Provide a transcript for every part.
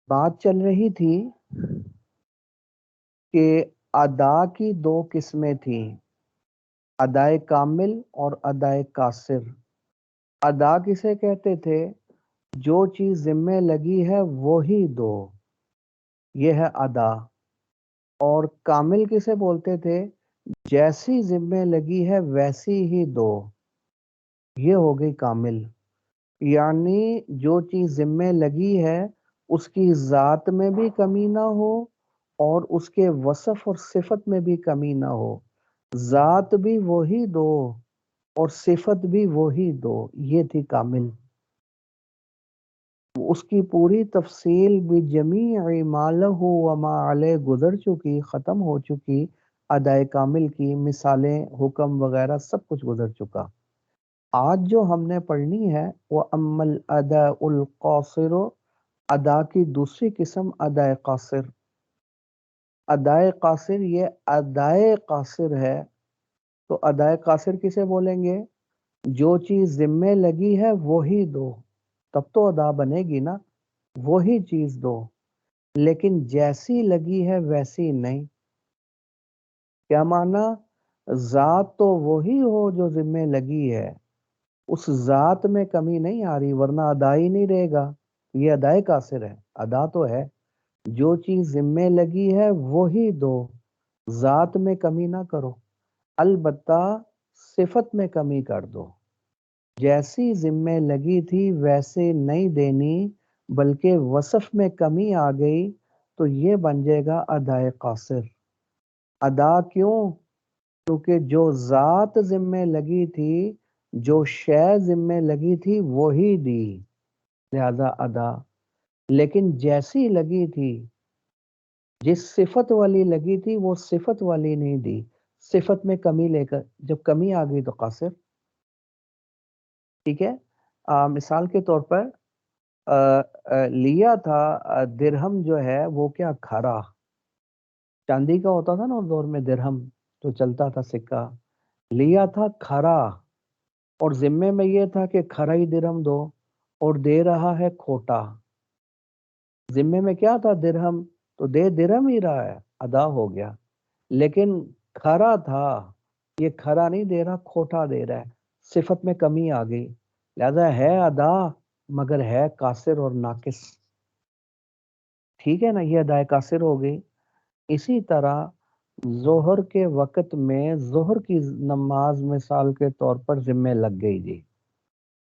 بات چل رہی تھی کہ ادا کی دو قسمیں تھیں، ادائے کامل اور ادائے قاصر۔ ادا کسے کہتے تھے؟ جو چیز ذمہ لگی ہے وہی دو، یہ ہے ادا۔ اور کامل کسے بولتے تھے؟ جیسی ذمہ لگی ہے ویسی ہی دو، یہ ہو گئی کامل۔ یعنی جو چیز ذمہ لگی ہے اس کی ذات میں بھی کمی نہ ہو اور اس کے وصف اور صفت میں بھی کمی نہ ہو، ذات بھی وہی دو اور صفت بھی وہی دو، یہ تھی کامل۔ اس کی پوری تفصیل بھی جمیع ما لہ و ما علیہ گزر چکی، ختم ہو چکی۔ ادائے کامل کی مثالیں، حکم وغیرہ سب کچھ گزر چکا۔ آج جو ہم نے پڑھنی ہے وہ اما الاداء القاصر، ادا کی دوسری قسم ادائے قاصر۔ ادائے قاصر یہ ادائے قاصر ہے۔ تو ادائے قاصر کسے بولیں گے؟ جو چیز ذمہ لگی ہے وہی دو، تب تو ادا بنے گی نا، وہی چیز دو، لیکن جیسی لگی ہے ویسی نہیں۔ کیا معنی؟ ذات تو وہی ہو جو ذمہ لگی ہے، اس ذات میں کمی نہیں آ رہی، ورنہ ادا ہی نہیں رہے گا۔ یہ ادائے قاصر ہے۔ ادا تو ہے جو چیز ذمہ لگی ہے وہی دو، ذات میں کمی نہ کرو، البتہ صفت میں کمی کر دو۔ جیسی ذمہ لگی تھی ویسے نہیں دینی، بلکہ وصف میں کمی آ گئی تو یہ بن جائے گا ادائے قاصر۔ ادا کیوں؟ کیونکہ جو ذات ذمہ لگی تھی، جو شے ذمہ لگی تھی وہی دی، لہذا ادا۔ لیکن جیسی لگی تھی، جس صفت والی لگی تھی وہ صفت والی نہیں دی، صفت میں کمی لے کر، جب کمی آ گئی تو قاصر۔ ٹھیک ہے؟ مثال کے طور پر لیا تھا درہم جو ہے وہ کیا کھرا، چاندی کا ہوتا تھا نا اس دور میں درہم تو چلتا تھا سکہ، لیا تھا کھرا، اور ذمے میں یہ تھا کہ کھرا ہی درہم دو، اور دے رہا ہے کھوٹا۔ ذمے میں کیا تھا؟ درہم، تو دے درہم ہی رہا ہے، ادا ہو گیا۔ لیکن کھرا تھا، یہ کھرا نہیں دے رہا، کھوٹا دے رہا ہے، صفت میں کمی آ گئی، لہذا ہے ادا مگر ہے قاصر اور ناقص۔ ٹھیک ہے نا؟ یہ ادائے قاصر ہو گئی۔ اسی طرح ظہر کے وقت میں ظہر کی نماز مثال کے طور پر ذمہ لگ گئی جی،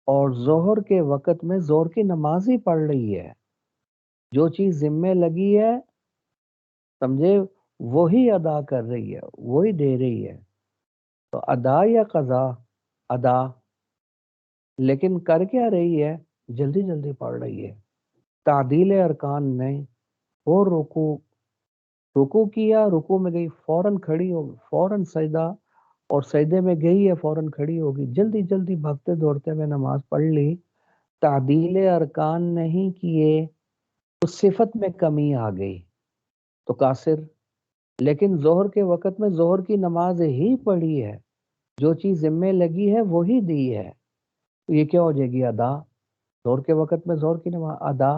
اور ظہر کے وقت میں ظہر کی نماز ہی پڑھ رہی ہے، جو چیز ذمہ لگی ہے سمجھے وہی ادا کر رہی ہے، وہی دے رہی ہے۔ تو ادا یا قضا؟ ادا، لیکن کر کیا رہی ہے؟ جلدی جلدی پڑھ رہی ہے، تعدیل ارکان نہیں۔ اور رکوع کیا، رکوع میں گئی فوراً کھڑی ہو، فوراً سجدہ، اور سجدے میں گئی ہے فوراً کھڑی ہوگی، جلدی جلدی بھگتے دوڑتے ہوئے نماز پڑھ لی، تعدیل ارکان نہیں کیے تو صفت میں کمی آ گئی تو قاصر۔ لیکن ظہر کے وقت میں ظہر کی نماز ہی پڑھی ہے، جو چیز ذمہ لگی ہے وہی دی ہے، تو یہ کیا ہو جائے گی؟ ادا۔ ظہر کے وقت میں ظہر کی نماز ادا،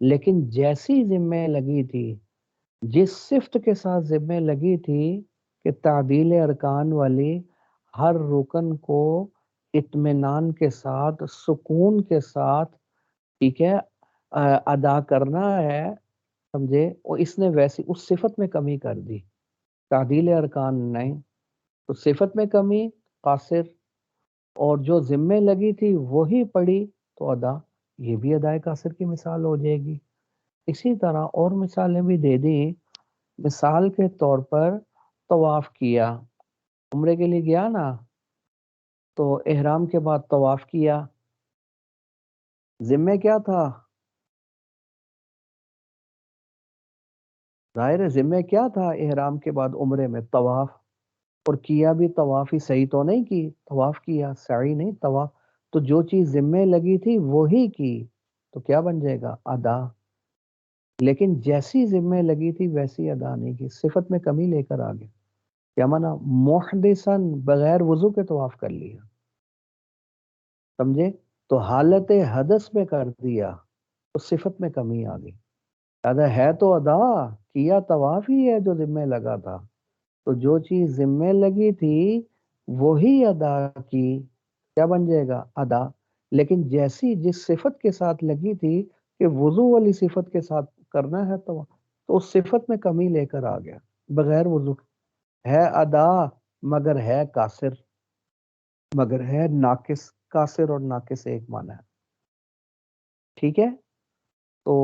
لیکن جیسی ذمہ لگی تھی، جس صفت کے ساتھ ذمہ لگی تھی کہ تعدیل ارکان والی ہر رکن کو اطمینان کے ساتھ، سکون کے ساتھ، ٹھیک ہے، ادا کرنا ہے، سمجھے، اور اس نے ویسی اس صفت میں کمی کر دی، تعدیل ارکان نہیں، تو صفت میں کمی قاصر، اور جو ذمہ لگی تھی وہی پڑی تو ادا، یہ بھی ادائے قاصر کی مثال ہو جائے گی۔ اسی طرح اور مثالیں بھی دے دی۔ مثال کے طور پر طواف کیا، عمرے کے لیے گیا نا، تو احرام کے بعد طواف کیا، ذمہ کیا تھا؟ ظاہر ہے ذمہ کیا تھا احرام کے بعد عمرے میں؟ طواف، اور کیا بھی طواف ہی، صحیح تو نہیں کی، طواف کیا، سعی نہیں طواف، تو جو چیز ذمہ لگی تھی وہی کی تو کیا بن جائے گا؟ ادا۔ لیکن جیسی ذمہ لگی تھی ویسی ادا نہیں کی، صفت میں کمی لے کر آ گیا۔ کیا مانا؟ محدثاً، بغیر وضو کے طواف کر لیا، سمجھے، تو حالت حدث میں کر دیا تو صفت میں کمی آ گئی۔ ادا ہے تو ادا، کیا طواف ہی ہے جو ذمے لگا تھا، تو جو چیز ذمے لگی تھی وہی ادا کی، کیا بن جائے گا؟ ادا۔ لیکن جیسی جس صفت کے ساتھ لگی تھی کہ وضو والی صفت کے ساتھ کرنا ہے تو اس صفت میں کمی لے کر آ گیا بغیر وضو کے۔ ہے ادا مگر ہے قاصر، مگر ہے ناقص، قاصر اور ناقص ایک معنی ہے، ٹھیک ہے؟ تو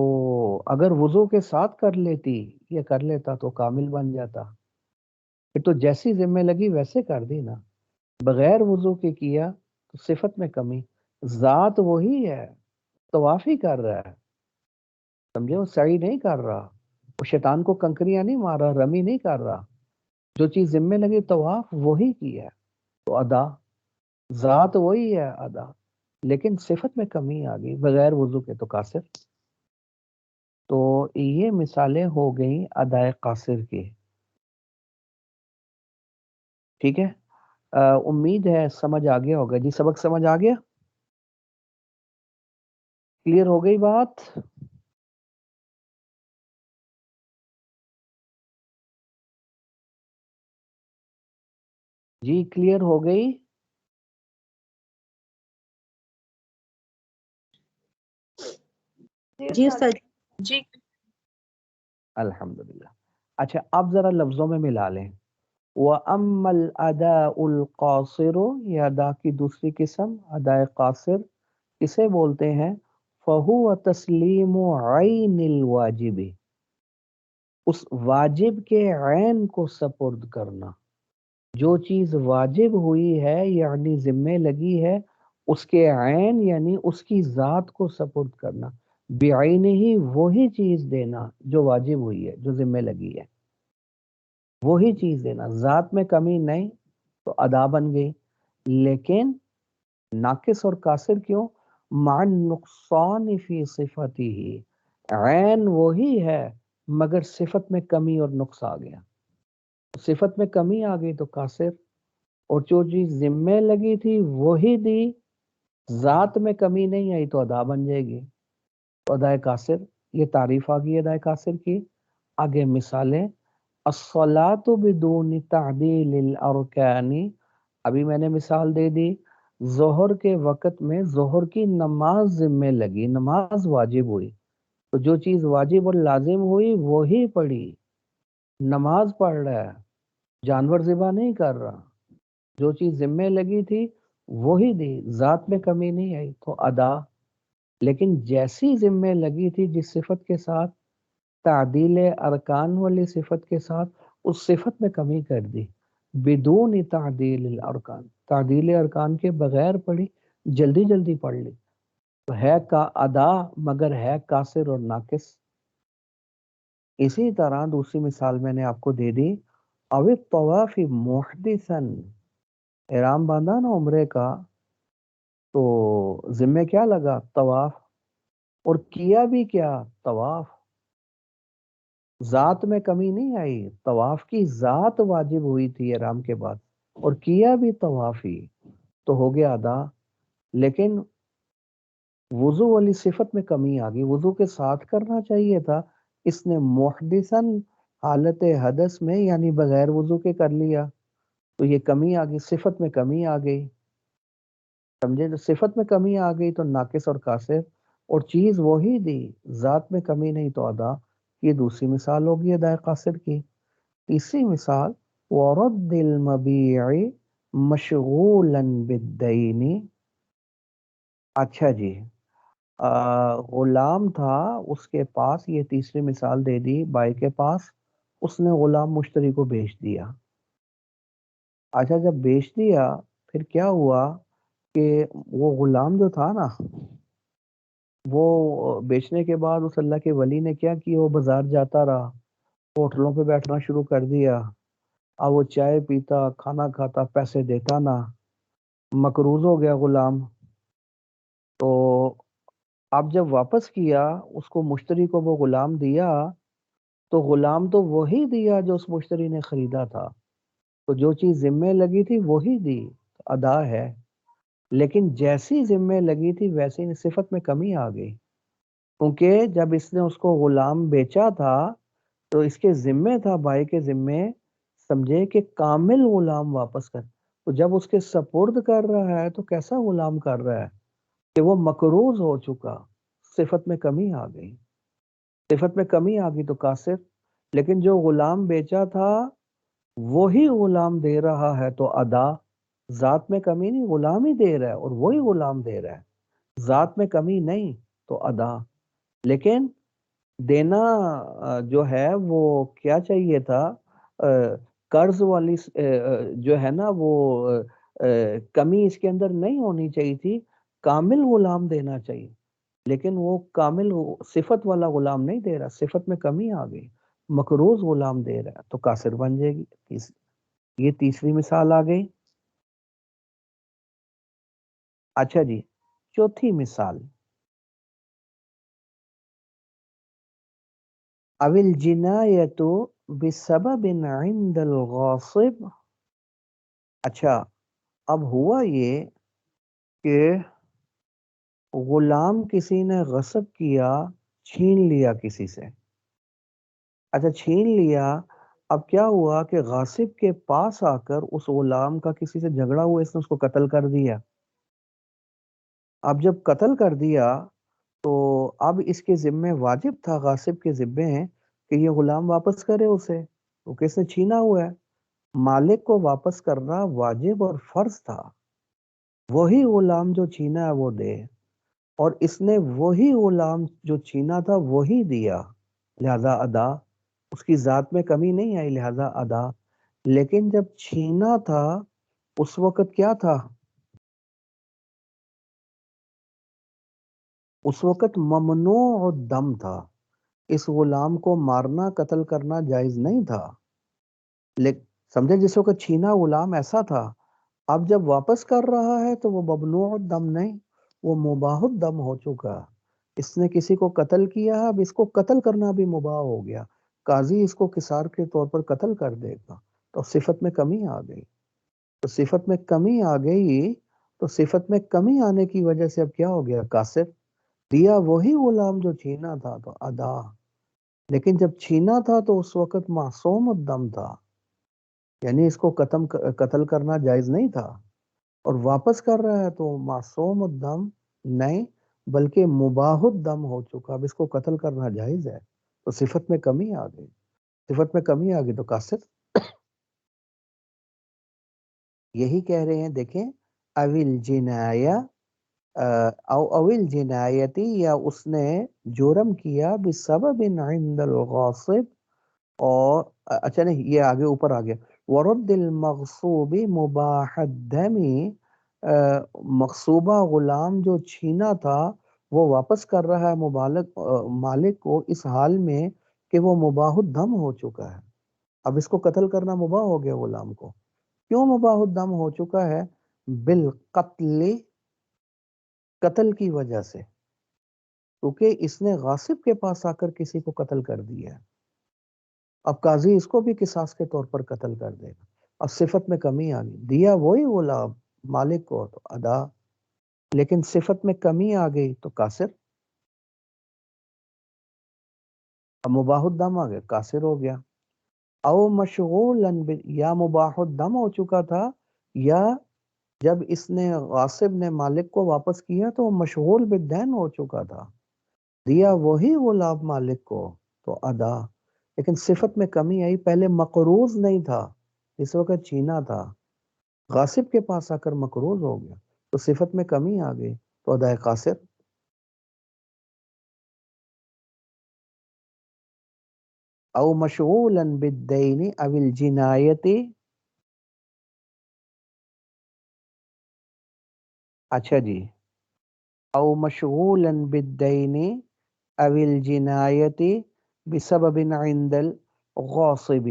اگر وضو کے ساتھ کر لیتی یا کر لیتا تو کامل بن جاتا، پھر تو جیسی ذمہ لگی ویسے کر دی نا، بغیر وضو کے کیا تو صفت میں کمی، ذات وہی ہے، طواف ہی کر رہا ہے، سمجھے؟ وہ سعی نہیں کر رہا، وہ شیطان کو کنکریاں نہیں مار رہا، رمی نہیں کر رہا، جو چیز ذمہ لگی طواف وہی کی ہے تو ادا، ذات وہی ہے ادا، لیکن صفت میں کمی آ گئی بغیر وضو کے تو قاصر۔ تو یہ مثالیں ہو گئیں ادائے قاصر کی، ٹھیک ہے؟ امید ہے سمجھ آ گیا ہوگا، جی سبق سمجھ آ گیا، کلیئر ہو گئی بات؟ جی کلیئر ہو گئی؟ جی استاد جی۔ الحمدللہ۔ اچھا اب ذرا لفظوں میں ملا لیں، وَأَمَّا الْأَدَاءُ الْقَاصِرُ، یہ ادا کی دوسری قسم ادائے قاصر کسے بولتے ہیں؟ فَهُوَ تَسْلِيمُ عَيْنِ الْوَاجِبِ، اس واجب کے عین کو سپرد کرنا، جو چیز واجب ہوئی ہے یعنی ذمہ لگی ہے اس کے عین یعنی اس کی ذات کو سپرد کرنا، بعین ہی وہی چیز دینا جو واجب ہوئی ہے، جو ذمہ لگی ہے وہی چیز دینا، ذات میں کمی نہیں تو ادا بن گئی، لیکن ناقص اور قاصر کیوں؟ مع النقصان فی صفتی ہی، عین وہی ہے مگر صفت میں کمی اور نقص آ گیا، صفت میں کمی آ گئی تو قاصر، اور جو چیز ذمہ لگی تھی وہی دی، ذات میں کمی نہیں آئی تو ادا بن جائے گی، تو ادائے قاصر، یہ تعریف آ گئی ادائے قاصر کی۔ آگے مثالیں، الصلاۃ بدون تعدیل الارکان، ابھی میں نے مثال دے دی، ظہر کے وقت میں ظہر کی نماز ذمہ لگی، نماز واجب ہوئی، تو جو چیز واجب اور لازم ہوئی وہی پڑھی، نماز پڑھ رہا ہے، جانور ذبح نہیں کر رہا، جو چیز ذمہ لگی تھی وہی دی، ذات میں کمی نہیں آئی تو ادا، لیکن جیسی ذمہ لگی تھی جس صفت کے ساتھ، تعدیل ارکان والی صفت کے ساتھ اس صفت میں کمی کر دی، بدون تعدیل الارکان، تعدیل ارکان کے بغیر پڑھی، جلدی جلدی پڑھ لی، تو ہے کا ادا مگر ہے قاصر اور ناقص۔ اسی طرح دوسری مثال میں نے آپ کو دے دی، او الطواف محدثا، احرام باندھا نا عمرے کا تو ذمہ کیا لگا؟ طواف، اور کیا بھی کیا؟ طواف، ذات میں کمی نہیں آئی، طواف کی ذات واجب ہوئی تھی احرام کے بعد اور کیا بھی طواف ہی تو ہو گیا ادا، لیکن وضو والی صفت میں کمی آ گئی، وضو کے ساتھ کرنا چاہیے تھا، اس نے محدثاً حالت حدث میں یعنی بغیر وضو کے کر لیا، تو یہ کمی آ گئی، صفت میں کمی آ گئی، سمجھے؟ جو صفت میں کمی آ گئی تو ناقص اور قاصر، اور چیز وہی دی، ذات میں کمی نہیں تو ادا، یہ دوسری مثال ہوگی ادائے قاصر کی۔ تیسری مثال، وَرَدِّ الْمَبِيعِ مَشْغُولًا بِالدَّيْنِ، اچھا جی، غلام تھا اس کے پاس، یہ تیسری مثال دے دی، بائی کے پاس، اس نے غلام مشتری کو بیچ دیا، اچھا جب بیچ دیا پھر کیا ہوا کہ وہ غلام جو تھا نا، وہ بیچنے کے بعد اس اللہ کے ولی نے کیا کیا، وہ بازار جاتا رہا، ہوٹلوں پہ بیٹھنا شروع کر دیا، اب وہ چائے پیتا، کھانا کھاتا، پیسے دیتا نا، مقروض ہو گیا غلام، تو اب جب واپس کیا اس کو مشتری کو وہ غلام دیا، تو غلام تو وہی دیا جو اس مشتری نے خریدا تھا، تو جو چیز ذمہ لگی تھی وہی دی تو ادا ہے، لیکن جیسی ذمہ لگی تھی ویسی صفت میں کمی آ گئی، کیونکہ جب اس نے اس کو غلام بیچا تھا تو اس کے ذمے تھا، بھائی کے ذمے، سمجھے کہ کامل غلام واپس کر. تو جب اس کے سپرد کر رہا ہے تو کیسا غلام کر رہا ہے کہ وہ مقروض ہو چکا. صفت میں کمی آ گئی، صفت میں کمی آ گئی تو قاصر. لیکن جو غلام بیچا تھا وہی غلام دے رہا ہے تو ادا. ذات میں کمی نہیں، غلام ہی دے رہا ہے اور وہی غلام دے رہا ہے، ذات میں کمی نہیں تو ادا. لیکن دینا جو ہے وہ کیا چاہیے تھا، قرض والی جو ہے نا وہ کمی اس کے اندر نہیں ہونی چاہیے تھی، کامل غلام دینا چاہیے. لیکن وہ کامل صفت والا غلام نہیں دے رہا، صفت میں کمی آ گئی، مقروض غلام دے رہا ہے تو کاسر بن جائے گی. یہ تیسری مثال آ گئی. اچھا جی، چوتھی مثال، اول جنایت بسبب عند الغاصب. اچھا، اب ہوا یہ کہ غلام کسی نے غصب کیا، چھین لیا کسی سے. اچھا چھین لیا، اب کیا ہوا کہ غاصب کے پاس آ کر اس غلام کا کسی سے جھگڑا ہوا، اس نے اس کو قتل کر دیا. اب جب قتل کر دیا تو اب اس کے ذمے واجب تھا، غاصب کے ذمے ہے کہ یہ غلام واپس کرے اسے، وہ کس نے چھینا ہوا ہے. مالک کو واپس کرنا واجب اور فرض تھا. وہی غلام جو چھینا ہے وہ دے، اور اس نے وہی غلام جو چھینا تھا وہی دیا، لہذا ادا. اس کی ذات میں کمی نہیں آئی، لہذا ادا. لیکن جب چھینا تھا اس وقت کیا تھا، اس وقت ممنوع الدم تھا. اس غلام کو مارنا، قتل کرنا جائز نہیں تھا. لیکن سمجھے، جس وقت چھینا غلام ایسا تھا، اب جب واپس کر رہا ہے تو وہ ممنوع الدم نہیں، وہ مباح الدم ہو چکا. اس نے کسی کو قتل کیا ہے، اب اس کو قتل کرنا بھی مباح ہو گیا. قاضی اس کو قصاص کے طور پر قتل کر دے گا. تو صفت میں کمی آ گئی. تو صفت میں کمی آ گئی تو صفت میں کمی آنے کی وجہ سے اب کیا ہو گیا، قاصر. دیا وہی غلام جو چھینا تھا تو ادا. لیکن جب چھینا تھا تو اس وقت معصوم الدم تھا، یعنی اس کو قتل کرنا جائز نہیں تھا. اور واپس کر رہا ہے تو معصوم الدم نہیں بلکہ مباح الدم ہو چکا، اب اس کو قتل کرنا جائز ہے. تو صفت میں کمی آ گئی، صفت میں کمی آ گئی تو قاصر. یہی کہہ رہے ہیں، دیکھیں، اول جنایا او اول جنایتی، یا اس نے جرم کیا بسبب عند الغاصب. اور اچھا نہیں، یہ آگے اوپر آ گیا، ورد المغصوب مباح الدم. مغصوبہ غلام جو چھینا تھا وہ واپس کر رہا ہے مالک کو اس حال میں کہ وہ مباح الدم ہو چکا ہے. اب اس کو قتل کرنا مباح ہو گیا غلام کو. کیوں مباح الدم ہو چکا ہے؟ بالقتل، قتل کی وجہ سے، کیونکہ اس نے غاصب کے پاس آ کر کسی کو قتل کر دیا ہے. اب قاضی اس کو بھی قصاص کے طور پر قتل کر دے گا. اب صفت میں کمی آ گئی، دیا وہی غلام مالک کو تو ادا. لیکن صفت میں کمی آ گئی تو قاصر. اب مباح الدم آ گیا، قاصر ہو گیا. او مشغول، یا مباح الدم ہو چکا تھا، یا جب اس نے غاصب نے مالک کو واپس کیا تو وہ مشغول بالدین ہو چکا تھا. دیا وہی غلام مالک کو تو ادا. لیکن صفت میں کمی آئی، پہلے مقروض نہیں تھا، اس وقت چھینا تھا، غاصب کے پاس آ کر مقروض ہو گیا تو صفت میں کمی آ گئی تو ادائے قاصر. او مشغولا بالدین او الجنایتی. اچھا جی، او مشغولا بالدین او الجنایتی بسبب عند الغاصب.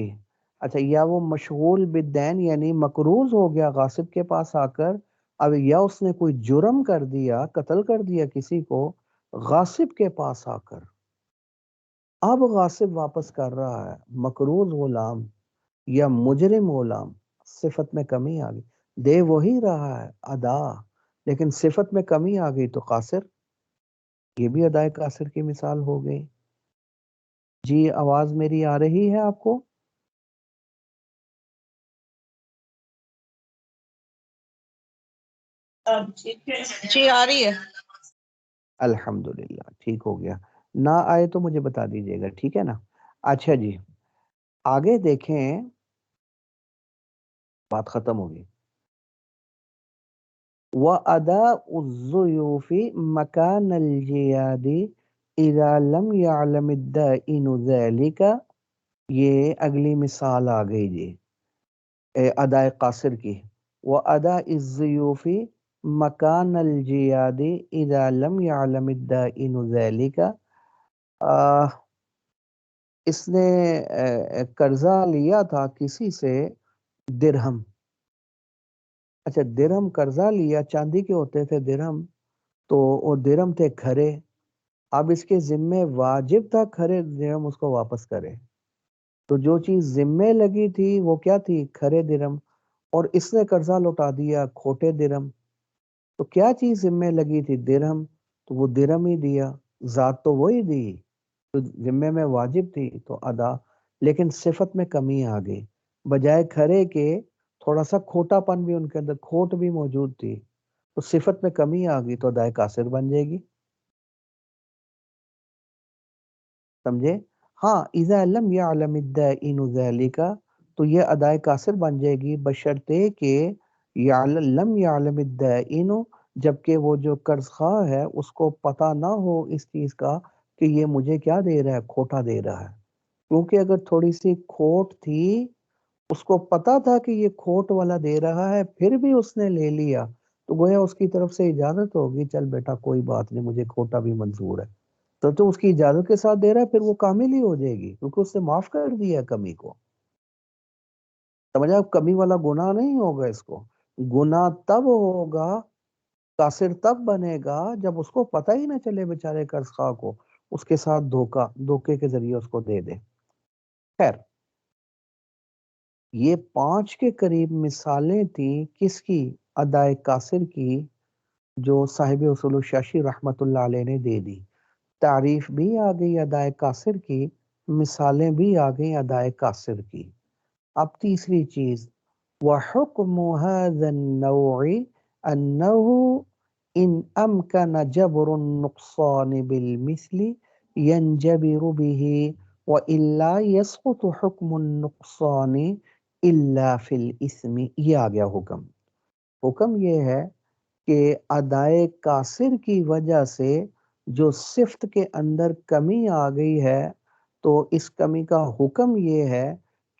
اچھا، یا وہ مشغول بالدین یعنی مقروض ہو گیا غاصب کے پاس آ کر. اب یا اس نے کوئی جرم کر دیا، قتل کر دیا کسی کو غاصب کے پاس آ کر. اب غاصب واپس کر رہا ہے مقروض غلام یا مجرم غلام. صفت میں کمی آ گئی، دے وہی رہا ہے ادا، لیکن صفت میں کمی آ گئی تو قاصر. یہ بھی ادائے کاسر کی مثال ہو گئی. جی آواز میری آ رہی ہے آپ کو؟ جی آ رہی ہے. الحمدللہ ٹھیک ہو گیا. نہ آئے تو مجھے بتا دیجیے گا، ٹھیک ہے نا. اچھا جی آگے دیکھیں، بات ختم ہوگی. وَأَدَاءُ الضُّيُوفِ مَكَانَ الْجِيَادِ إِذَا لَمْ يَعْلَمِ الدَّائِنُ ذَلِكَ. یہ اگلی مثال آ گئی جی ادائے قاصر کی. وَأَدَاءِ الضُّيُوفِ مَكَانَ الْجِيَادِ إِذَا لَمْ يَعْلَمِ الدَّائِنُ ذَلِكَ. اس نے قرضہ لیا تھا کسی سے درہم. اچھا درہم قرضہ لیا، چاندی کے ہوتے تھے درہم، تو وہ درہم تھے کھرے. اب اس کے ذمے واجب تھا کھرے درہم اس کو واپس کرے. تو جو چیز ذمے لگی تھی وہ کیا تھی؟ کھرے درہم. اور اس نے قرضہ لوٹا دیا کھوٹے درہم. تو کیا چیز ذمے لگی تھی؟ درہم. تو وہ درہم ہی دیا، ذات تو وہی دی، تو ذمے میں واجب تھی تو ادا. لیکن صفت میں کمی آ گئی، بجائے کھرے کے تھوڑا سا کھوٹا پن بھی ان کے اندر، کھوٹ بھی موجود تھی، تو صفت میں کمی آ گئی تو ادائے قاصر بن جائے گی. سمجھے؟ ہاں اذا لم يعلم الدائن ذلك، تو یہ ادائے قاصر بن جائے گی بشرطے کہ لم يعلم الدائن، جبکہ وہ جو قرض خواہ ہے اس کو پتہ نہ ہو اس چیز کا کہ یہ مجھے کیا دے رہا ہے؟ کھوٹا دے رہا ہے. کیونکہ اگر تھوڑی سی کھوٹ تھی، اس کو پتا تھا کہ یہ کھوٹ والا دے رہا ہے، پھر بھی اس نے لے لیا، تو گویا اس کی طرف سے اجازت ہوگی، چل بیٹا کوئی بات نہیں، مجھے کھوٹا بھی منظور ہے. تو اس کی اجازت کے ساتھ دے رہا ہے، پھر وہ کامل ہی ہو جائے گی کیونکہ اس نے معاف کر دیا کمی کو. سمجھا؟ کمی والا گناہ نہیں ہوگا. اس کو گناہ تب ہوگا، قاصر تب بنے گا جب اس کو پتہ ہی نہ چلے بیچارے قرض خواہ کو، اس کے ساتھ دھوکے کے ذریعے اس کو دے دے. خیر یہ 5 کے قریب مثالیں تھیں کس کی؟ ادائے قاصر کی، جو صاحب اصول الشاشی رحمت اللہ علیہ نے دے دی. تعریف بھی آ گئی ادائے قاصر کی، مثالیں بھی آ گئی ادائے قاصر کی. اب تیسری چیز، وحکم هذا النوع انه ان امکن جبر النقصان بالمثل ينجبر به والا يسقط حکم النقصان الا فی الاسم. یہ آ گیا حکم. حکم یہ ہے کہ ادائے قاصر کی وجہ سے جو صفت کے اندر کمی آ گئی ہے، تو اس کمی کا حکم یہ ہے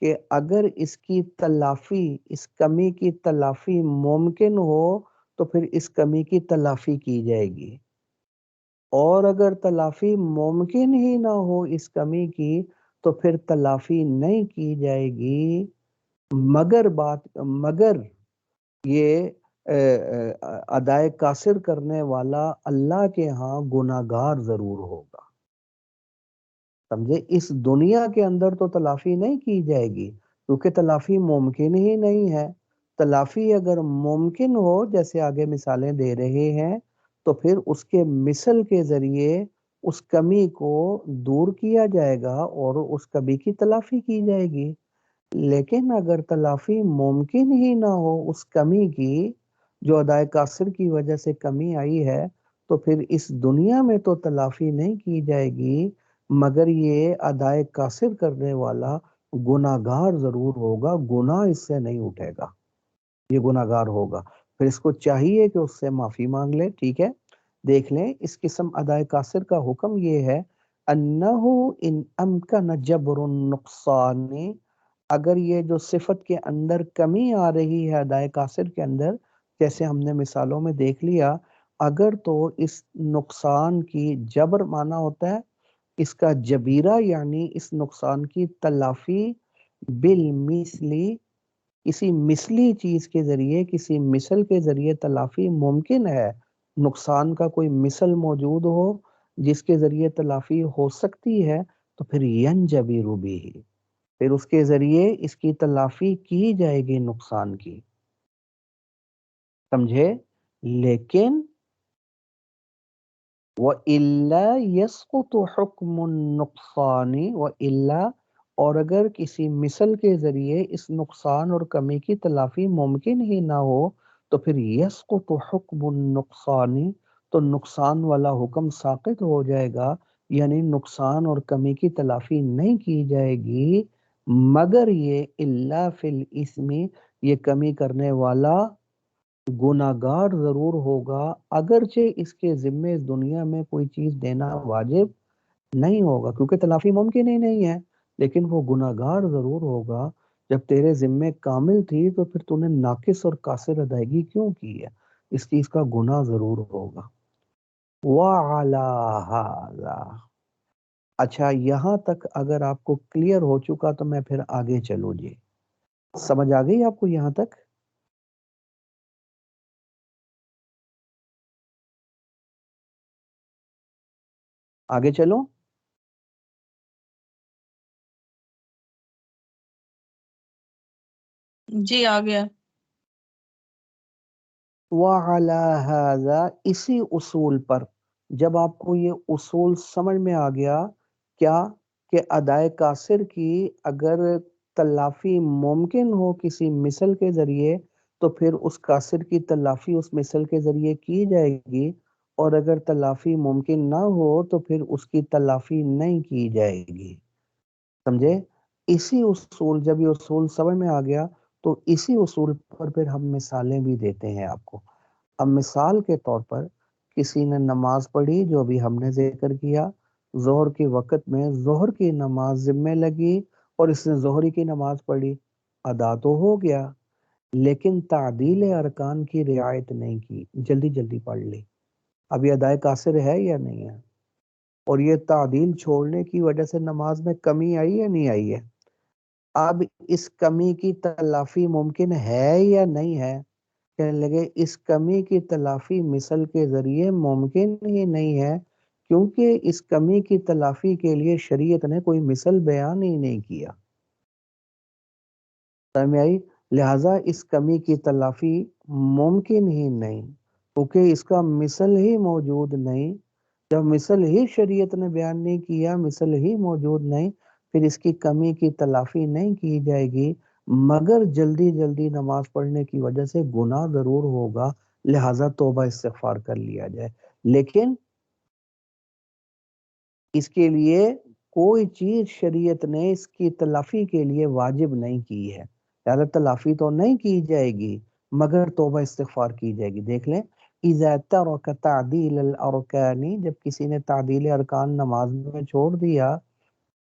کہ اگر اس کی تلافی، اس کمی کی تلافی ممکن ہو تو پھر اس کمی کی تلافی کی جائے گی، اور اگر تلافی ممکن ہی نہ ہو اس کمی کی تو پھر تلافی نہیں کی جائے گی، مگر یہ ادائے قاصر کرنے والا اللہ کے ہاں گناہگار ضرور ہوگا. سمجھے؟ اس دنیا کے اندر تو تلافی نہیں کی جائے گی کیونکہ تلافی ممکن ہی نہیں ہے. تلافی اگر ممکن ہو، جیسے آگے مثالیں دے رہے ہیں، تو پھر اس کے مثل کے ذریعے اس کمی کو دور کیا جائے گا اور اس کمی کی تلافی کی جائے گی. لیکن اگر تلافی ممکن ہی نہ ہو اس کمی کی جو ادائے قاصر کی وجہ سے کمی آئی ہے، تو پھر اس دنیا میں تو تلافی نہیں کی جائے گی، مگر یہ ادائے قاصر کرنے والا گناہگار ضرور ہوگا، گناہ اس سے نہیں اٹھے گا، یہ گناہگار ہوگا. پھر اس کو چاہیے کہ اس سے معافی مانگ لے. ٹھیک ہے، دیکھ لیں اس قسم ادائے قاصر کا حکم یہ ہے، انہو ان امکن جبر النقصان، اگر یہ جو صفت کے اندر کمی آ رہی ہے ادائے قاصر کے اندر، جیسے ہم نے مثالوں میں دیکھ لیا، اگر تو اس نقصان کی، جبر مانا ہوتا ہے اس کا جبیرہ، یعنی اس نقصان کی تلافی بالمثلی، کسی مثلی چیز کے ذریعے، کسی مثل کے ذریعے تلافی ممکن ہے، نقصان کا کوئی مثل موجود ہو جس کے ذریعے تلافی ہو سکتی ہے، تو پھر ینجبر بھی، پھر اس کے ذریعے اس کی تلافی کی جائے گی نقصان کی. سمجھے؟ لیکن وَإِلَّا يَسْقُطُ حُكْمُ النُّقْصَانِ وَإِلَّا، اور اگر کسی مثل کے ذریعے اس نقصان اور کمی کی تلافی ممکن ہی نہ ہو تو پھر یسقط حکم النقصان، تو نقصان والا حکم ساقط ہو جائے گا، یعنی نقصان اور کمی کی تلافی نہیں کی جائے گی، مگر یہ الا فی الاسم، یہ کمی کرنے والا گناہگار ضرور ہوگا، اگرچہ اس کے ذمے اس دنیا میں کوئی چیز دینا واجب نہیں ہوگا کیونکہ تلافی ممکن ہی نہیں ہے، لیکن وہ گناہگار ضرور ہوگا۔ جب تیرے ذمے کامل تھی تو پھر تو نے ناقص اور قاصر ادائیگی کیوں کی ہے؟ اس چیز کا گناہ ضرور ہوگا۔ وَعَلَى هَذَا، اچھا یہاں تک اگر آپ کو کلیئر ہو چکا تو میں پھر آگے چلوں جی، سمجھ آ گئی آپ کو یہاں تک؟ آگے چلوں؟ جی آ گیا۔ وَعَلَى هَذَا، اسی اصول پر، جب آپ کو یہ اصول سمجھ میں آ گیا کیا کہ ادائے قاصر کی اگر تلافی ممکن ہو کسی مثل کے ذریعے تو پھر اس قاصر کی تلافی اس مثل کے ذریعے کی جائے گی، اور اگر تلافی ممکن نہ ہو تو پھر اس کی تلافی نہیں کی جائے گی، سمجھے؟ اسی اصول، جب یہ اصول سمجھ میں آ گیا تو اسی اصول پر پھر ہم مثالیں بھی دیتے ہیں آپ کو۔ اب مثال کے طور پر کسی نے نماز پڑھی جو بھی ہم نے ذکر کیا، ظہر کے وقت میں ظہر کی نماز ذمہ لگی اور اس نے ظہری کی نماز پڑھی، ادا تو ہو گیا، لیکن تعدیل ارکان کی رعایت نہیں کی، جلدی جلدی پڑھ لی، اب یہ ادائے قاصر ہے یا نہیں ہے؟ اور یہ تعدیل چھوڑنے کی وجہ سے نماز میں کمی آئی یا نہیں آئی ہے؟ اب اس کمی کی تلافی ممکن ہے یا نہیں ہے؟ کہنے لگے اس کمی کی تلافی مثل کے ذریعے ممکن ہی نہیں ہے، کیونکہ اس کمی کی تلافی کے لیے شریعت نے کوئی مثل بیان ہی نہیں کیا، سمجھ میں آئی؟ لہٰذا اس کمی کی تلافی ممکن ہی نہیں، کیونکہ اس کا مثل ہی موجود نہیں، جب مثل ہی شریعت نے بیان نہیں کیا، مثل ہی موجود نہیں، پھر اس کی کمی کی تلافی نہیں کی جائے گی، مگر جلدی جلدی نماز پڑھنے کی وجہ سے گناہ ضرور ہوگا، لہٰذا توبہ استغفار کر لیا جائے، لیکن اس کے لیے کوئی چیز شریعت نے اس کی تلافی کے لیے واجب نہیں کی ہے، لہٰذا تلافی تو نہیں کی جائے گی مگر توبہ استغفار کی جائے گی۔ دیکھ لیں، اذا ترک تعدیل الارکان، جب کسی نے تعدیل ارکان نماز میں چھوڑ دیا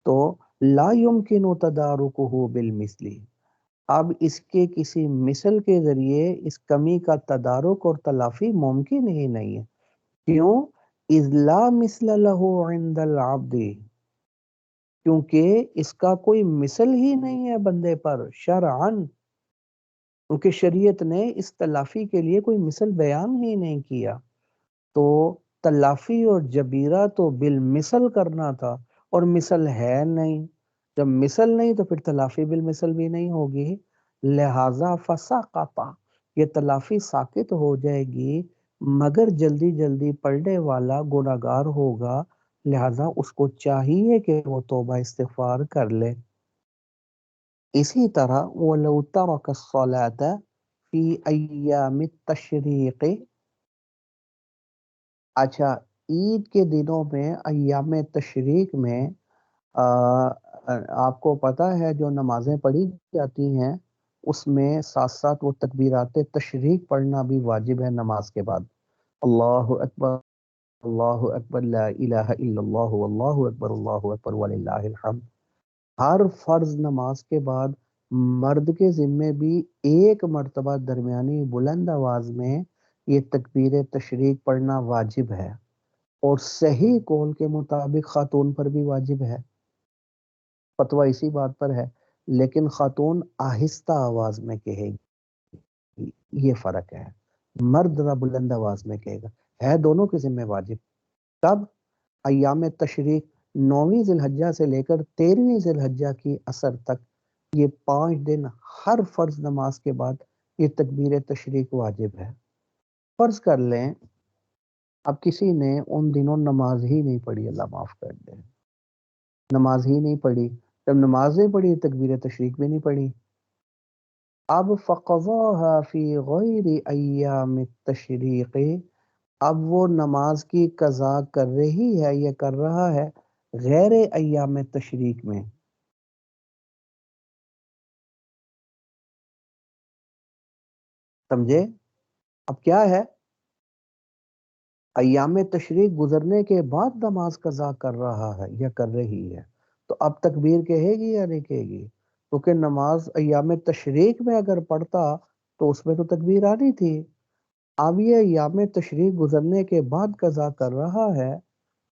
تو لا یمکن تدارکہ بالمثل، اب اس کے کسی مثل کے ذریعے اس کمی کا تدارک اور تلافی ممکن ہی نہیں ہے، کیوں؟ اذ لا مثل له عند العبد، کیونکہ اس کا کوئی مثل ہی نہیں ہے بندے پر شرعن، کیونکہ شریعت نے اس تلافی کے لیے کوئی مثل بیان ہی نہیں کیا، تو تلافی اور جبیرہ تو بالمثل کرنا تھا، اور مثل ہے نہیں، جب مثل نہیں تو پھر تلافی بالمثل بھی نہیں ہوگی، لہذا فسقط، یہ تلافی ساقط ہو جائے گی، مگر جلدی جلدی پڑھنے والا گناہگار ہوگا، لہذا اس کو چاہیے کہ وہ توبہ استغفار کر لے۔ اسی طرح وَلَوْ تَرَكَ الصَّلَاةَ فِي أَيَّامِ التَّشْرِيقِ، اچھا عید کے دنوں میں ایام تشریق میں آپ کو پتہ ہے جو نمازیں پڑھی جاتی ہیں اس میں ساتھ ساتھ وہ تکبیرات تشریق پڑھنا بھی واجب ہے نماز کے بعد، اللہ اکبر اللہ اکبر لا الہ الا اللہ اللہ اکبر وللہ الحمد، ہر فرض نماز کے بعد مرد کے ذمے بھی ایک مرتبہ درمیانی بلند آواز میں یہ تکبیر تشریق پڑھنا واجب ہے، اور صحیح قول کے مطابق خاتون پر بھی واجب ہے، فتویٰ اسی بات پر ہے، لیکن خاتون آہستہ آواز میں کہے گی، یہ فرق ہے، مرد ذرا بلند آواز میں کہے گا، ہے دونوں کے ذمہ واجب۔ کب؟ ایام تشریق، 9ویں ذی الحجہ سے لے کر 13ویں ذی الحجہ کی عصر تک، یہ 5 دن ہر فرض نماز کے بعد یہ تکبیر تشریق واجب ہے۔ فرض کر لیں اب کسی نے ان دنوں نماز ہی نہیں پڑھی، اللہ معاف کر دے، نماز ہی نہیں پڑھی، جب نماز نہیں پڑھی تکبیر تشریق بھی نہیں پڑھی. اب فقضاها فی غیر ایام التشریق، اب وہ نماز کی قضا کر رہی ہے یا کر رہا ہے غیر ایام تشریق میں. سمجھے؟ اب کیا ہے، ایام تشریق گزرنے کے بعد نماز قضا کر رہا ہے یا کر رہی ہے، تو اب تکبیر کہے گی یا نہیں کہے گی؟ کیونکہ نماز ایام تشریق میں اگر پڑھتا تو اس میں تو تکبیر آنی تھی. اب یہ ایام تشریق گزرنے کے بعد قضا کر رہا ہے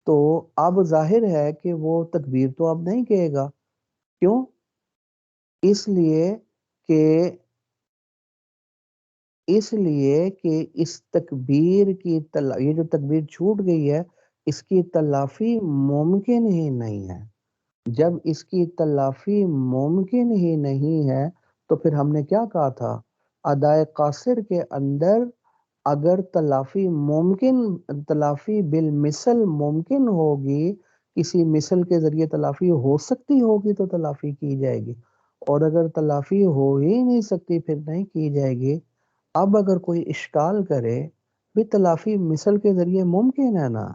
تو اب ظاہر ہے کہ وہ تکبیر تو اب نہیں کہے گا. کیوں؟ اس لیے کہ اس تکبیر کی یہ جو تکبیر چھوٹ گئی ہے اس کی تلافی ممکن ہی نہیں ہے. جب اس کی تلافی ممکن ہی نہیں ہے تو پھر ہم نے کیا کہا تھا، ادائے قاصر کے اندر اگر تلافی بالمثل ممکن ہوگی، کسی مثل کے ذریعے تلافی ہو سکتی ہوگی تو تلافی کی جائے گی، اور اگر تلافی ہو ہی نہیں سکتی پھر نہیں کی جائے گی. اب اگر کوئی اشکال کرے بھی تلافی مثل کے ذریعے ممکن ہے نا،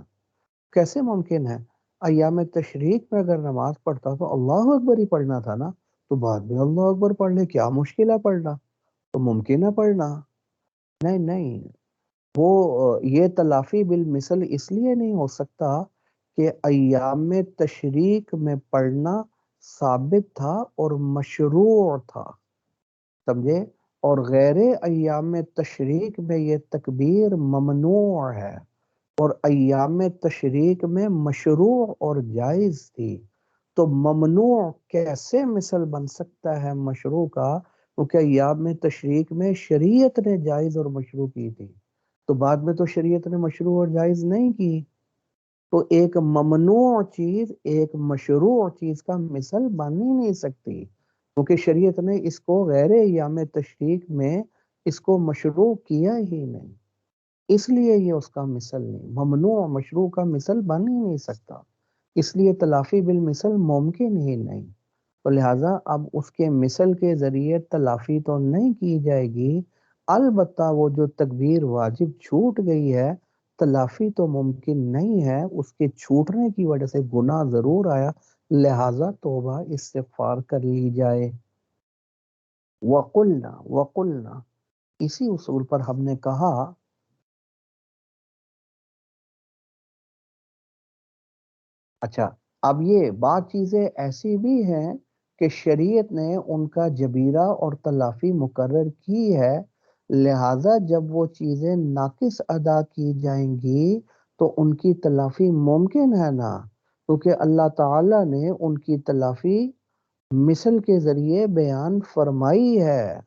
کیسے ممکن ہے؟ ایام تشریق میں اگر نماز پڑھتا تو اللہ اکبر ہی پڑھنا تھا نا، تو بعد میں اللہ اکبر پڑھ لے، کیا مشکل ہے پڑھنا، تو ممکن ہے پڑھنا. نہیں نہیں، وہ یہ تلافی بالمثل اس لیے نہیں ہو سکتا کہ ایام تشریق میں پڑھنا ثابت تھا اور مشروع تھا. سمجھے؟ اور غیر ایام تشریق میں یہ تکبیر ممنوع ہے اور ایام تشریق میں مشروع اور جائز تھی. تو ممنوع کیسے مثل بن سکتا ہے مشروع کا؟ کیونکہ ایام تشریق میں شریعت نے جائز اور مشروع کی تھی، تو بعد میں تو شریعت نے مشروع اور جائز نہیں کی. تو ایک ممنوع چیز ایک مشروع چیز کا مثل بن ہی نہیں سکتی، کیونکہ شریعت نے اس کو غیر ایام تشریق میں اس کو مشروع کیا ہی نہیں، اس لیے یہ اس کا مثل نہیں. ممنوع مشروع کا مثل بن ہی نہیں سکتا، اس لیے تلافی بالمثل ممکن ہی نہیں. تو لہٰذا اب اس کے مثل کے ذریعے تلافی تو نہیں کی جائے گی، البتہ وہ جو تکبیر واجب چھوٹ گئی ہے تلافی تو ممکن نہیں ہے، اس کے چھوٹنے کی وجہ سے گناہ ضرور آیا، لہٰذا توبہ استغفار کر لی جائے. وقلنا اسی اصول پر ہم نے کہا. اچھا، اب یہ بات چیزیں ایسی بھی ہیں کہ شریعت نے ان کا جبیرہ اور تلافی مقرر کی ہے، لہٰذا جب وہ چیزیں ناقص ادا کی جائیں گی تو ان کی تلافی ممکن ہے نا، کیونکہ اللہ تعالیٰ نے ان کی تلافی مثل کے ذریعے بیان فرمائی ہے.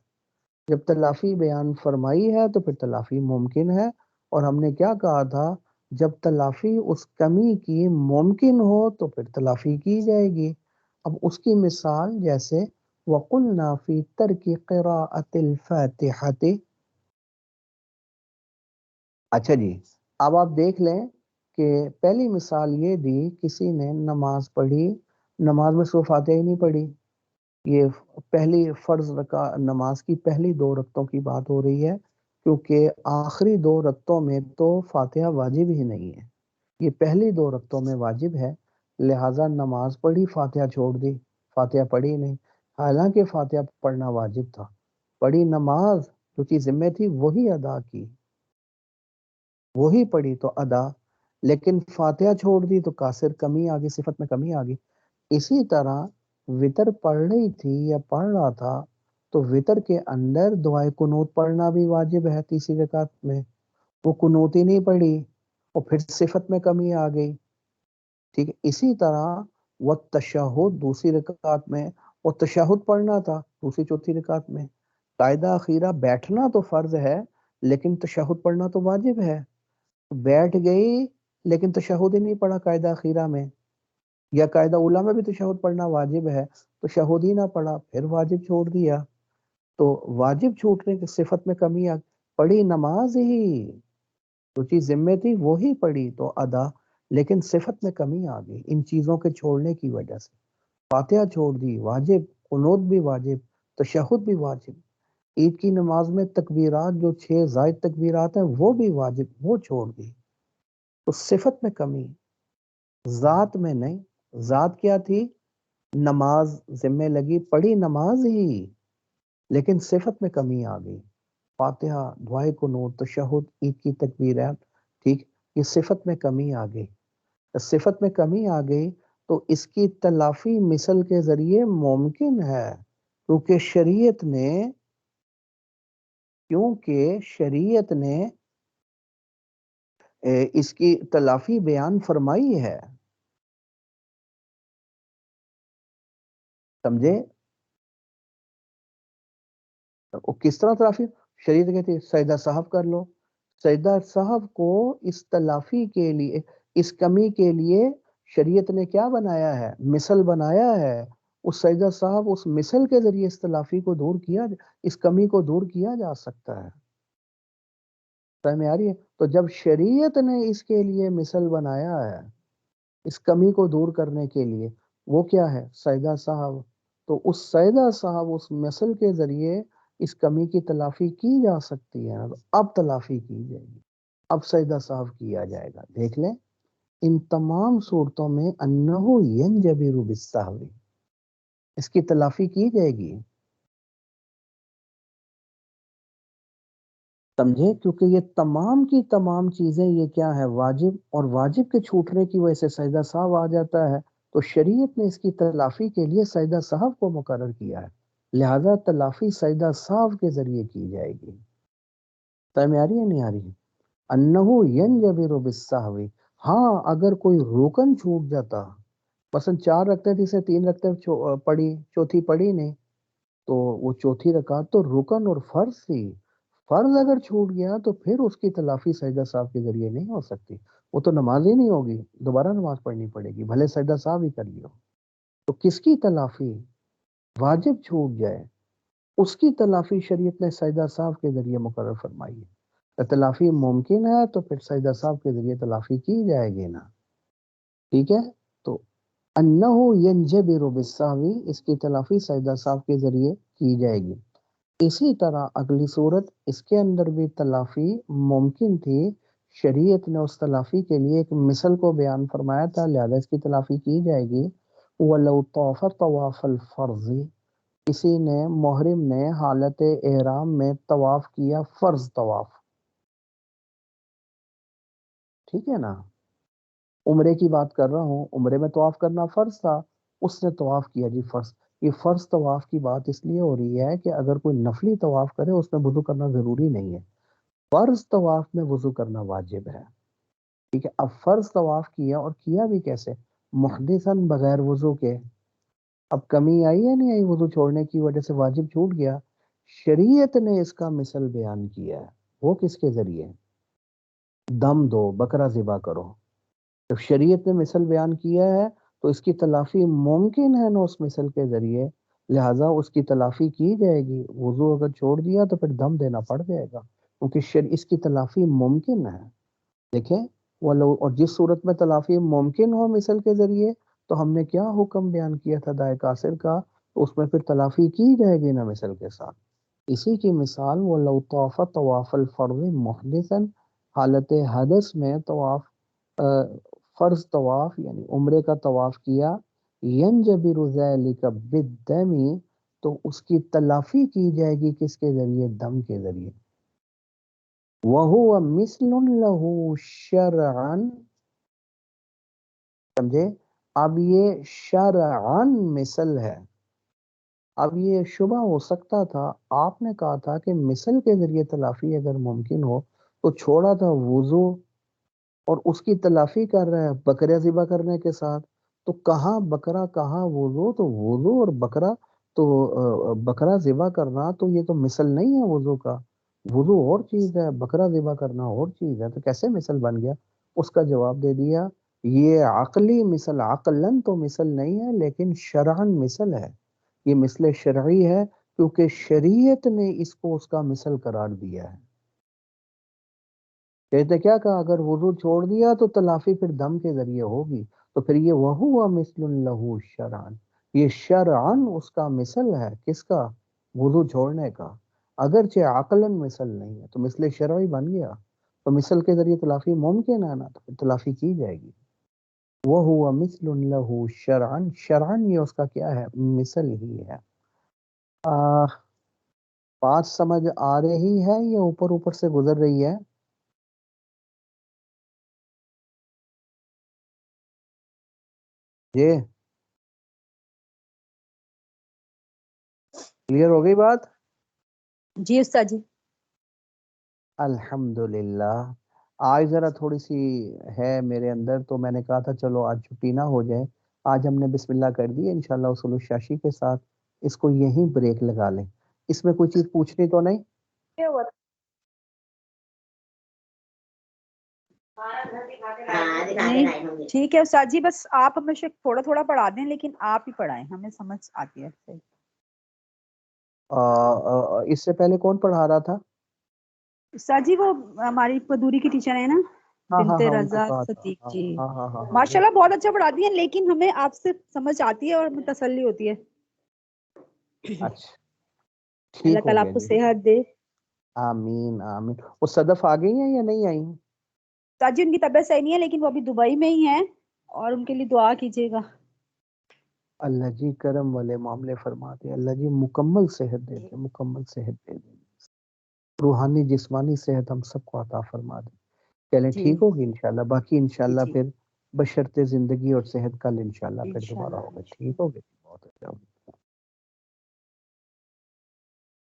جب تلافی بیان فرمائی ہے تو پھر تلافی ممکن ہے. اور ہم نے کیا کہا تھا، جب تلافی اس کمی کی ممکن ہو تو پھر تلافی کی جائے گی. اب اس کی مثال جیسے وَقُلْنَا فِي تَرْكِ قِرَاءَةِ الْفَاتِحَةِ. اچھا جی، اب آپ دیکھ لیں کہ پہلی مثال یہ دی، کسی نے نماز پڑھی، نماز میں سورہ فاتحہ ہی نہیں پڑھی. یہ پہلی فرض نماز کی پہلی 2 رکعتوں کی بات ہو رہی ہے، کیونکہ آخری 2 رکعتوں میں تو فاتحہ واجب ہی نہیں ہے، یہ پہلی 2 رکعتوں میں واجب ہے. لہٰذا نماز پڑھی، فاتحہ چھوڑ دی، فاتحہ پڑھی نہیں، حالانکہ فاتحہ پڑھنا واجب تھا. پڑھی نماز، جو چیز ذمہ تھی وہی ادا کی، وہی پڑھی تو ادا، لیکن فاتحہ چھوڑ دی تو قاصر، کمی آگئی، صفت میں کمی آگئی. اسی طرح وطر پڑھ رہی تھی یا پڑھ رہا تھا تو وطر کے اندر دعائے قنوت پڑھنا بھی واجب ہے. تیسری رکعت میں وہ قنوت ہی نہیں پڑھی اور پھر صفت میں کمی آ گئی. ٹھیک ہے، اسی طرح وہ تشہد دوسری رکعت میں، وہ تشہد پڑھنا تھا دوسری چوتھی رکعت میں. قاعدہ اخیرہ بیٹھنا تو فرض ہے لیکن تشہد پڑھنا تو واجب ہے. بیٹھ گئی لیکن تشہد ہی نہیں پڑھا قاعدہ اخیرہ میں، یا قاعدہ اولیٰ میں بھی تشہد پڑھنا واجب ہے، تشہد ہی نہ پڑھا، پھر واجب چھوڑ دیا. تو واجب چھوٹنے کی صفت میں کمی پڑھی نماز ہی، جو چیز ذمے تھی وہی پڑھی تو ادا، لیکن صفت میں کمی آ گئی ان چیزوں کے چھوڑنے کی وجہ سے. فاتحہ چھوڑ دی واجب، قنوت بھی واجب، تشہد بھی واجب، عید کی نماز میں تکبیرات جو 6 زائد تکبیرات ہیں وہ بھی واجب، وہ چھوڑ دی. تو صفت میں کمی، ذات میں نہیں. ذات کیا تھی؟ نماز ذمہ لگی، پڑھی نماز ہی، لیکن صفت میں کمی آ گئی. فاتحہ، دعائے قنوت، تشہد، عید کی تکبیرات، ٹھیک، یہ صفت میں کمی آ گئی. صفت میں کمی آ گئی تو اس کی تلافی مثل کے ذریعے ممکن ہے، کیونکہ شریعت نے اس کی تلافی بیان فرمائی ہے. سمجھے؟ وہ کس طرح تلافی؟ شریعت کہتی ہے سجدہ صاحب کر لو. سجدہ صاحب کو اس تلافی کے لیے، اس کمی کے لیے شریعت نے کیا بنایا ہے؟ مثل بنایا ہے. اس سجدہ صاحب، اس مثل کے ذریعے اس تلافی کو دور کیا، اس کمی کو دور کیا جا سکتا ہے. سمجھ میں آ رہی ہے؟ تو جب شریعت نے اس کے لیے مثل بنایا ہے اس کمی کو دور کرنے کے لیے، وہ کیا ہے؟ سجدہ صاحب. تو اس سجدہ صاحب، اس مثل کے ذریعے اس کمی کی تلافی کی جا سکتی ہے. اب تلافی کی جائے گی، اب سجدہ صاحب کیا جائے گا. دیکھ لیں ان تمام صورتوں میں انہو ینجبر بالسہو، اس کی تلافی کی جائے گی. سمجھے؟ کیونکہ یہ تمام کی تمام چیزیں یہ کیا ہے؟ واجب، اور واجب کے چھوٹنے کی وجہ سے سجدہ صاحب آ جاتا ہے. تو شریعت نے اس کی تلافی کے لیے سجدہ صاحب کو مقرر کیا ہے، لہذا تلافی سجدہ صاحب کے ذریعے کی جائے گی. سمجھ میں آ رہی ہے نہیں آ رہی ہے؟ انہو ینجبر بالسہو. ہاں اگر کوئی رکن چھوٹ جاتا، مثلا 4 رکعتیں تھی سے 3 رکعتیں پڑھی، چوتھی پڑھی نہیں، تو وہ چوتھی رکعت تو رکن اور فرض تھی. فرض اگر چھوٹ گیا تو پھر اس کی تلافی سجدہ صاحب کے ذریعے نہیں ہو سکتی. وہ تو نماز ہی نہیں ہوگی، دوبارہ نماز پڑھنی پڑے گی، بھلے سجدہ صاحب ہی کر لیو. تو کس کی تلافی؟ واجب چھوٹ جائے اس کی تلافی شریعت نے سجدہ صاحب کے ذریعے مقرر فرمائی ہے. تلافی ممکن ہے تو پھر سجدہ صاحب کے ذریعے تلافی کی جائے گی نا. ٹھیک ہے؟ تو انہو ینجبر بالسہو، اس کی تلافی سجدہ صاحب کے ذریعے کی جائے گی. اسی طرح اگلی صورت، اس کے اندر بھی تلافی ممکن تھی. شریعت نے اس تلافی کے لیے ایک مثل کو بیان فرمایا تھا، لہذا اس کی تلافی کی جائے گی. وَلَوْ طَافَ طَوَافَ الْفَرْضِ، کسی نے، محرم نے حالت احرام میں طواف کیا، فرض طواف. ٹھیک ہے نا؟ عمرے کی بات کر رہا ہوں، عمرے میں طواف کرنا فرض تھا، اس نے طواف کیا جی فرض. یہ فرض طواف کی بات اس لیے ہو رہی ہے کہ اگر کوئی نفلی طواف کرے اس میں وضو کرنا ضروری نہیں ہے. فرض طواف میں وضو کرنا واجب ہے. ٹھیک ہے؟ اب فرض طواف کیا، اور کیا بھی کیسے؟ محدثاً، بغیر وضو کے. اب کمی آئی ہے نہیں آئی؟ وضو چھوڑنے کی وجہ سے واجب چھوٹ گیا. شریعت نے اس کا مثل بیان کیا ہے. وہ کس کے ذریعے؟ دم دو، بکرا ذبح کرو. جب شریعت نے مثل بیان کیا ہے تو اس کی تلافی ممکن ہے نا اس مثل کے ذریعے، لہٰذا اس کی تلافی کی جائے گی. وضو اگر چھوڑ دیا تو پھر دم دینا پڑ جائے گا، کیونکہ اس کی تلافی ممکن ہے. دیکھیں، اور جس صورت میں تلافی ممکن ہو مثل کے ذریعے، تو ہم نے کیا حکم بیان کیا تھا دائے قاصر کا؟ تو اس میں پھر تلافی کی جائے گی نا مثل کے ساتھ. اسی کی مثال وَلَوْ طَافَ طَوَافَ الْفَرْضِ مُحْدِثًا، حالت حدث میں طواف، فرض طواف یعنی عمرے کا طواف کیا، ینجبر ذَلِکَ بِالدَّمِ، تو اس کی تلافی کی جائے گی کس کے ذریعے؟ دم کے ذریعے. وَهُوَ مِثْلٌ لَهُ شَرْعًا، سمجھے؟ اب یہ شرعاً مثل ہے. اب یہ شبہ ہو سکتا تھا، آپ نے کہا تھا کہ مثل کے ذریعے تلافی اگر ممکن ہو تو چھوڑا تھا وضو اور اس کی تلافی کر رہا ہے بکرا ذبح کرنے کے ساتھ. تو کہاں بکرا کہاں وضو؟ تو وضو اور بکرا، تو بکرا ذبح کرنا تو یہ تو مثل نہیں ہے وضو کا. وضو اور چیز ہے، بکرا ذبح کرنا اور چیز ہے، تو کیسے مثل بن گیا؟ اس کا جواب دے دیا، یہ عقلی مثل، عقلاً تو مثل نہیں ہے لیکن شرعاً مثل ہے. یہ مثل شرعی ہے کیونکہ شریعت نے اس کو اس کا مثل قرار دیا ہے. کہتے کیا کہا اگر وضو چھوڑ دیا تو تلافی پھر دم کے ذریعے ہوگی، تو پھر یہ وہو مثل لہو شرعن، یہ شرعن اس کا مثل ہے کس کا؟ وضو چھوڑنے کا، اگرچہ عقلاً مثل نہیں ہے تو مثل شرعی بن گیا، تو مثل کے ذریعے تلافی ممکن ہے نا، تو پھر تلافی کی جائے گی۔ وہو مثل لہو شرعن، شرعن یہ اس کا کیا ہے؟ مثل ہی ہے۔ بات سمجھ آ رہی ہے یا اوپر اوپر سے گزر رہی ہے؟ یہ کلیئر ہو گئی بات؟ جی استاد جی۔ الحمدللہ۔ آج ذرا تھوڑی سی ہے میرے اندر، تو میں نے کہا تھا چلو آج چھٹی نہ ہو جائے، آج ہم نے بسم اللہ کر دی انشاءاللہ اصول الشاشی کے ساتھ، اس کو یہیں بریک لگا لیں۔ اس میں کوئی چیز پوچھنی تو نہیں؟ نہیں ٹھیک ہے استاد جی، بس آپ ہمیں تھوڑا تھوڑا پڑھا دیں، لیکن آپ ہی پڑھائیں، ہمیں سمجھ آتی ہے۔ اس سے پہلے کون پڑھا رہا تھا؟ استاد جی وہ ہماری پدوری کی ٹیچر ہے نا، ہاں بنت ہاں ان کو رضا کہا تھا، صدیق ہاں جی، ہاں ہاں ہاں ہاں۔ ماشاءاللہ بہت اچھا پڑھاتی ہیں، لیکن ہمیں آپ سے سمجھ آتی ہے اور ہمیں تسلی ہوتی ہے۔ اچھا اللہ ٹھیک ہو تعالیٰ گیا آپ کو جی، صحت دے۔ آمین آمین۔ وہ صدف آ گئی ہیں یا نہیں آئی؟ استاد جی ان کی طبیعت صحیح نہیں ہے، لیکن وہ ابھی دبئی میں ہی ہیں، اور ان کے لیے دعا کیجیے گا۔ اللہ جی کرم والے معاملے فرماتے، اللہ جی مکمل صحت دے دے، مکمل صحت دے دے، روحانی جسمانی صحت ہم سب کو عطا فرما دے۔ چلیں جی ٹھیک ہوگی انشاءاللہ، باقی انشاءاللہ جی پھر بشرط زندگی اور صحت کل انشاءاللہ پھر دوبارہ ہوگا، انشاءاللہ۔ ٹھیک ہوگی؟ بہت اچھا ہوگا۔